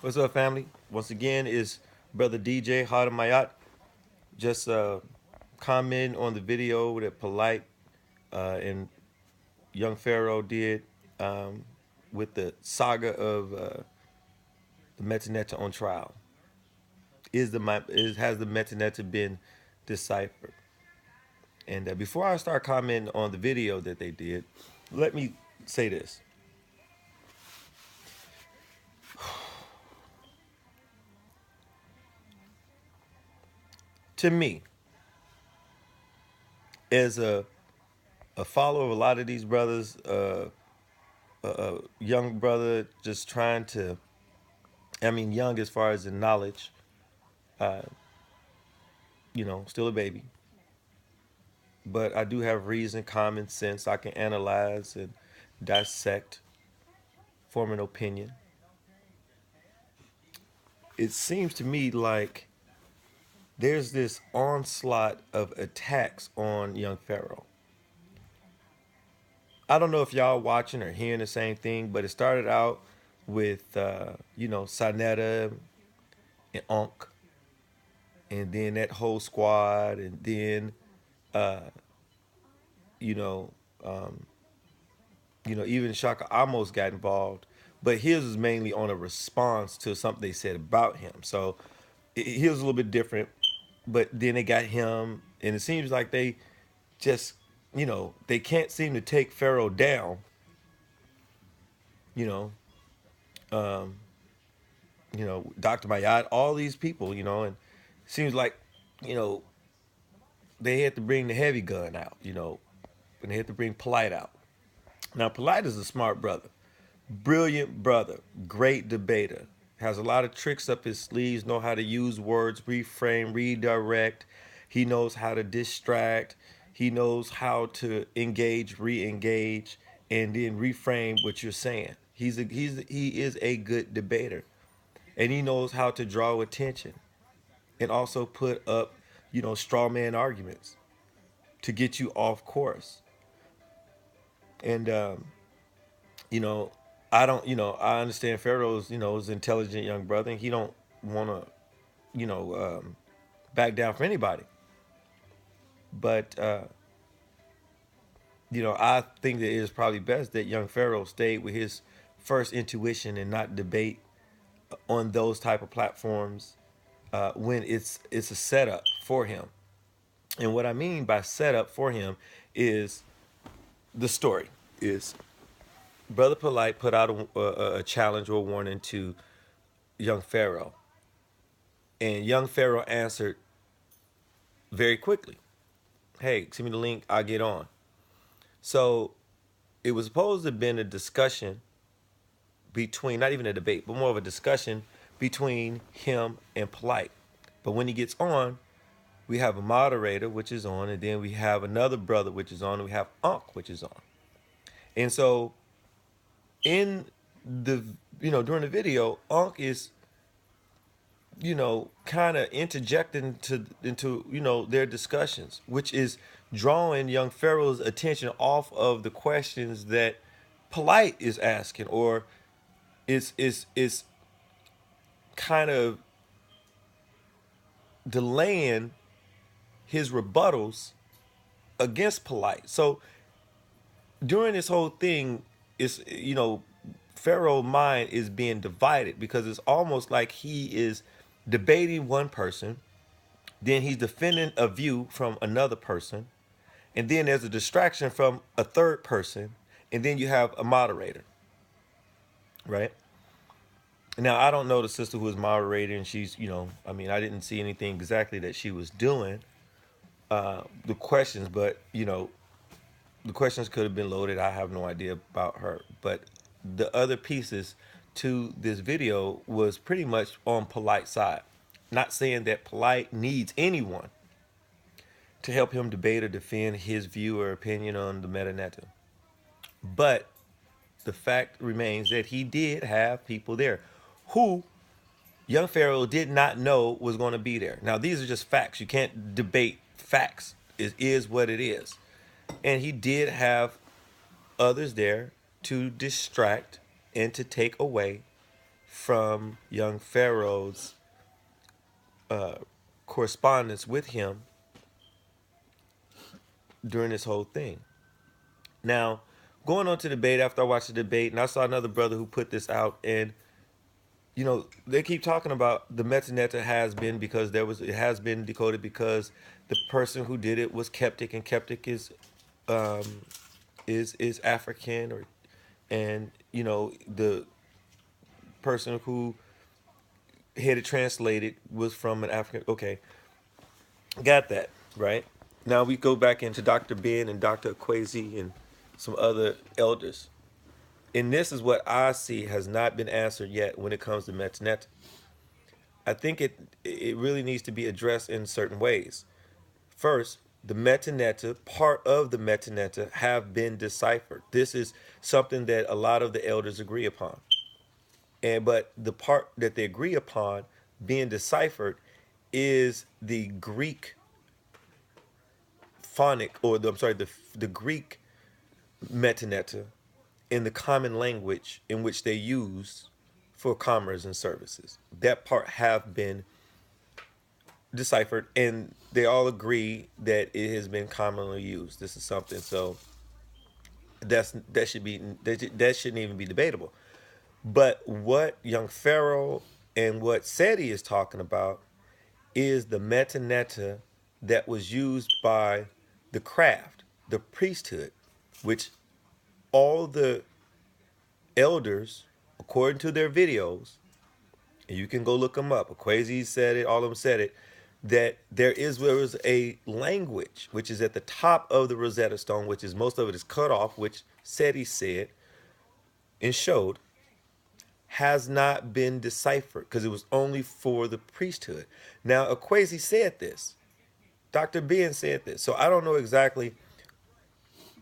What's up, family? Once again, is brother DJ Hard my yacht. Just commenting on the video that Polite and young Pharaoh did um, with the saga of the Medu Neter on trial. Has the Medu Neter been deciphered? And before I start commenting on the video that they did, let me say this. To me, as a follower of a lot of these brothers, a young brother just trying to, I mean, young as far as in knowledge, uh, still a baby. But I do have reason, common sense. I can analyze and dissect, form an opinion. It seems to me like there's this onslaught of attacks on young Pharaoh. I don't know if y'all watching or hearing the same thing, but it started out with, Sanetta and Onk, and then that whole squad, and then, uh, you know, um, even Shaka almost got involved, but his was mainly on a response to something they said about him. So his was a little bit different, but then they got him, and it seems like they just, they can't seem to take Pharaoh down, you know, um, Dr. Mayat, all these people, and it seems like, you know, they had to bring the heavy gun out, and they had to bring Polite out. Now, Polite is a smart brother. Brilliant brother, great debater, has a lot of tricks up his sleeves, know how to use words, reframe, redirect. He knows how to distract. He knows how to engage, re-engage, and then reframe what you're saying. He is a good debater, and he knows how to draw attention and also put up, straw man arguments to get you off course. And you know, I don't, I understand Pharaoh's, is an intelligent young brother, and he don't want to, back down from anybody. But I think that it is probably best that young Pharaoh stayed with his first intuition and not debate on those type of platforms when it's a setup for him. And what I mean by setup for him is the story is Brother Polite put out a challenge or a warning to young Pharaoh. And young Pharaoh answered very quickly. Hey, send me the link, I'll get on. So it was supposed to have been a discussion between, not even a debate, but more of a discussion between him and Polite. But when he gets on, we have a moderator, which is on, and then we have another brother, which is on, and we have Unc, which is on. And so in the, during the video, Unc is kind of interjecting into their discussions, which is drawing young Pharaoh's attention off of the questions that Polite is asking, or is kind of delaying his rebuttals against Polite. So during this whole thing, is Pharaoh's mind is being divided because it's almost like he is debating one person, then he's defending a view from another person, and then there's a distraction from a third person, and then you have a moderator, right? Now I don't know the sister who is moderating. She's, I mean, I didn't see anything exactly that she was doing. The questions, but the questions could have been loaded. I have no idea about her, but the other pieces to this video was pretty much on Polite side. Not saying that Polite needs anyone to help him debate or defend his view or opinion on the Medu Neter. But the fact remains that he did have people there who young Pharaoh did not know was going to be there. Now, these are just facts. You can't debate facts. It is what it is. And he did have others there to distract and to take away from young Pharaoh's correspondence with him during this whole thing. Now, going on to the debate, after I watched the debate, and I saw another brother who put this out, and they keep talking about the Medu Neter has been because it has been decoded because the person who did it was Keptic, and Keptic um, is African, or and the person who had it translated was from an African. Okay, got that right. Now we go back into Dr. Ben and Dr. Kwesi and some other elders. And this is what I see has not been answered yet when it comes to Medu Neter. I think it really needs to be addressed in certain ways. First, the Medu Neter, part of the Medu Neter, have been deciphered. This is something that a lot of the elders agree upon. But the part that they agree upon being deciphered is the Greek phonic, or the Greek Medu Neter in the common language in which they use for commerce and services. That part have been deciphered, and they all agree that it has been commonly used. This is something, so that shouldn't even be debatable. But what young Pharaoh and what Seti is talking about is the Medu Neter that was used by the craft, the priesthood, which all the elders, according to their videos, and you can go look them up. Akwesi said it, all of them said it, that there was a language which is at the top of the Rosetta Stone, which is most of it is cut off, which Seti said and showed has not been deciphered because it was only for the priesthood. Now, Akwesi said this. Dr. Ben said this. So I don't know exactly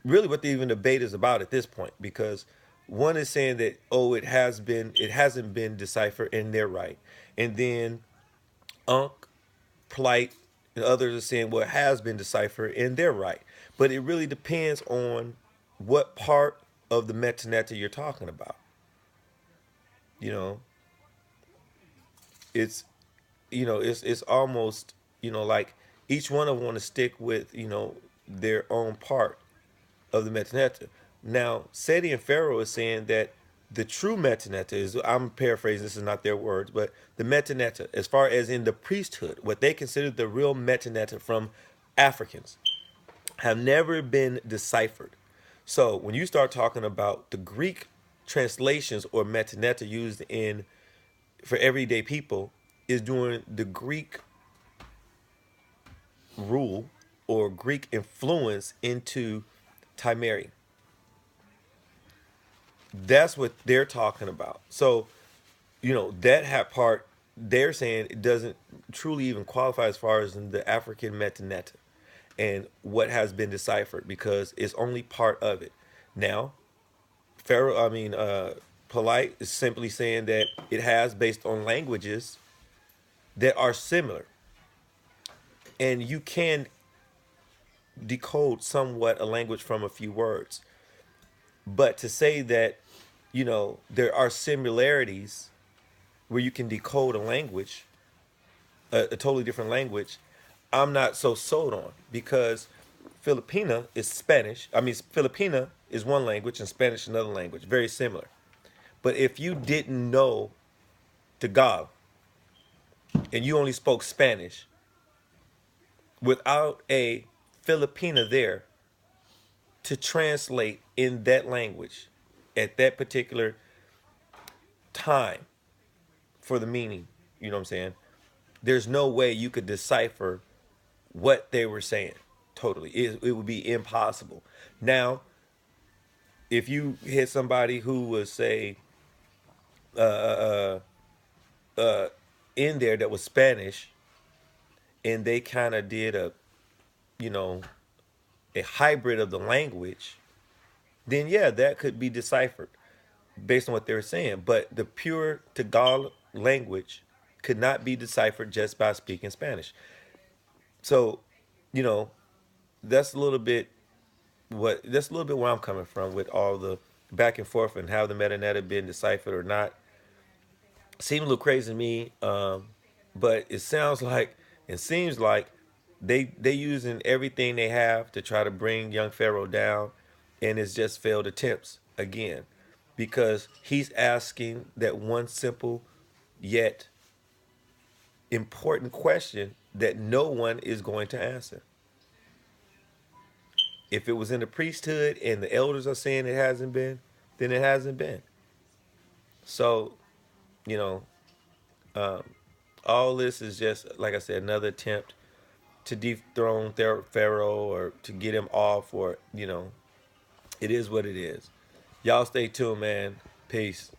really what the even debate is about at this point, because one is saying that, oh, it hasn't been deciphered, and they're right. And then Unc, Polight, and others are saying, well, it has been deciphered, and they're right. But it really depends on what part of the Medu Neter you're talking about. You know, it's it's almost like each one of them want to stick with their own part of the Medu Neter. Now, Seti and Pharaoh is saying that the true Medu Neter is, I'm paraphrasing, this is not their words, but the Medu Neter, as far as in the priesthood, what they consider the real Medu Neter from Africans, have never been deciphered. So when you start talking about the Greek translations or Medu Neter used in for everyday people, is doing the Greek rule or Greek influence into Timeri. That's what they're talking about. So, that part, they're saying it doesn't truly even qualify as far as in the African Medu Neter and what has been deciphered, because it's only part of it. Now, Polight is simply saying that it has, based on languages that are similar, and you can decode somewhat a language from a few words. But to say that, there are similarities where you can decode a language, a totally different language, I'm not so sold on, because Filipina is Spanish. I mean, Filipina is one language and Spanish another language, very similar. But if you didn't know Tagalog and you only spoke Spanish, without a Filipina there to translate in that language at that particular time for the meaning, you know what I'm saying? There's no way you could decipher what they were saying. Totally. It would be impossible. Now, if you hit somebody who was, say, uh, in there that was Spanish, and they kind of did you know, a hybrid of the language, then yeah, that could be deciphered based on what they're saying. But the pure Tagalog language could not be deciphered just by speaking Spanish. So, you know, that's a little bit where I'm coming from with all the back and forth and how the Medu Neter been deciphered or not. Seems a little crazy to me, but it sounds like it seems like they using everything they have to try to bring young Pharaoh down, and it's just failed attempts again, because he's asking that one simple yet important question that no one is going to answer. If it was in the priesthood and the elders are saying it hasn't been, then it hasn't been. So, you know, all this is just, like I said, another attempt to dethrone Pharaoh or to get him off, or, it is what it is. Y'all stay tuned, man. Peace.